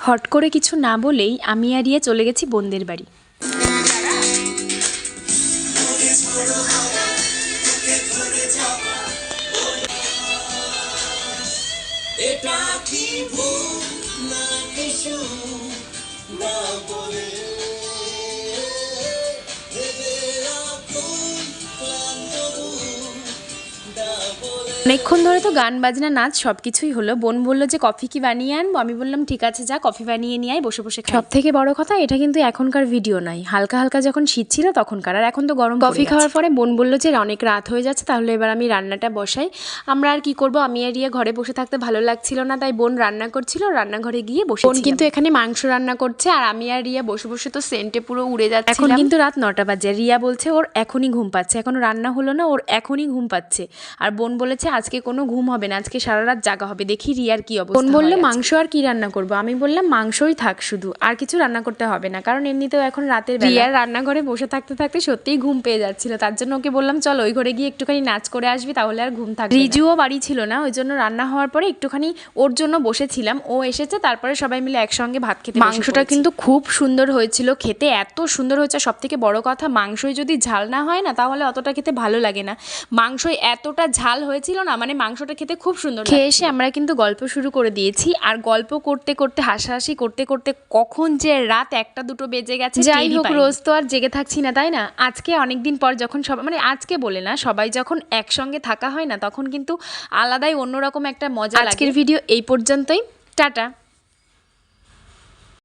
Hot করে কিছু না বলেই আমি আর রিয়া চলে গেছি বোনদের বাড়ি। অনেকক্ষণ ধরে তো গান বাজনা নাচ সব কিছুই হলো। বোন বললো যে কফি কি বানিয়ে আনবো, আমি বললাম ঠিক আছে যা কফি বানিয়ে নিয়ে আয়, বসে বসে খাই। সব থেকে বড় কথা এটা কিন্তু এখনকার ভিডিও নয়, হালকা হালকা যখন শীত ছিল তখনকার, আর এখন তো গরম। কফি খাওয়ার পরে বোন বললো যে অনেক রাত হয়ে যাচ্ছে, তাহলে এবার আমি রান্নাটা বসাই। আমরা আর কি করবো, আমি আর রিয়া ঘরে বসে থাকতে ভালো লাগছিল না, তাই বোন রান্না করছিল, রান্নাঘরে গিয়ে বসে। বোন কিন্তু এখানে মাংস রান্না করছে, আর আমি আর রিয়া বসে বসে তো সেন্টে পুরো উড়ে যাচ্ছে। এখন কিন্তু রাত 9টা বাজে, রিয়া বলছে ওর এখনই ঘুম পাচ্ছে, এখনো রান্না হলো না, ওর এখনই ঘুম পাচ্ছে। আর বোন বলেছে আজকে কোনো ঘুম হবে না, আজকে সারা রাত জাগা হবে, দেখি রিয়ার কি অবস্থা। বোন বললো মাংস আর কি রান্না করবো, আমি বললাম মাংসই থাক শুধু, আর কিছু রান্না করতে হবে না, কারণ এমনিতেও এখন রাতের বেলা। রিয়ার রান্নাঘরে বসে থাকতে থাকতে সত্যিই ঘুম পেয়ে যাচ্ছিল, তার জন্য ওকে বললাম চল ওই ঘরে গিয়ে একটুখানি নাচ করে আসবি, তাহলে আর ঘুম থাকবে। রিজুও বাড়ি ছিল না, ওই জন্য রান্না হওয়ার পরে একটুখানি ওর জন্য বসেছিলাম, ও এসেছে, তারপরে সবাই মিলে একসঙ্গে ভাত খেতে। মাংসটা কিন্তু খুব সুন্দর হয়েছিল খেতে, এত সুন্দর হয়েছে। সব থেকে বড় কথা, মাংসই যদি ঝাল না হয় না তাহলে অতটা খেতে ভালো লাগে না, মাংসই এতটা ঝাল হয়েছিল না, মানে মাংসটা খেতে খুব সুন্দর। খেয়ে এসে আমরা কিন্তু গল্প শুরু করে দিয়েছি, আর গল্প করতে করতে হাসাহাসি করতে করতে কখন যে রাত 1টা 2টো বেজে গেছে। যাই হোক, রোজ তো আর জেগে থাকছি না, তাই না? আজকে অনেকদিন পর যখন সবাই, মানে আজকে বলে না, সবাই যখন একসঙ্গে থাকা হয় না তখন কিন্তু আলাদাই অন্যরকম একটা মজা লাগে। আজকের ভিডিও এই পর্যন্তই, টাটা।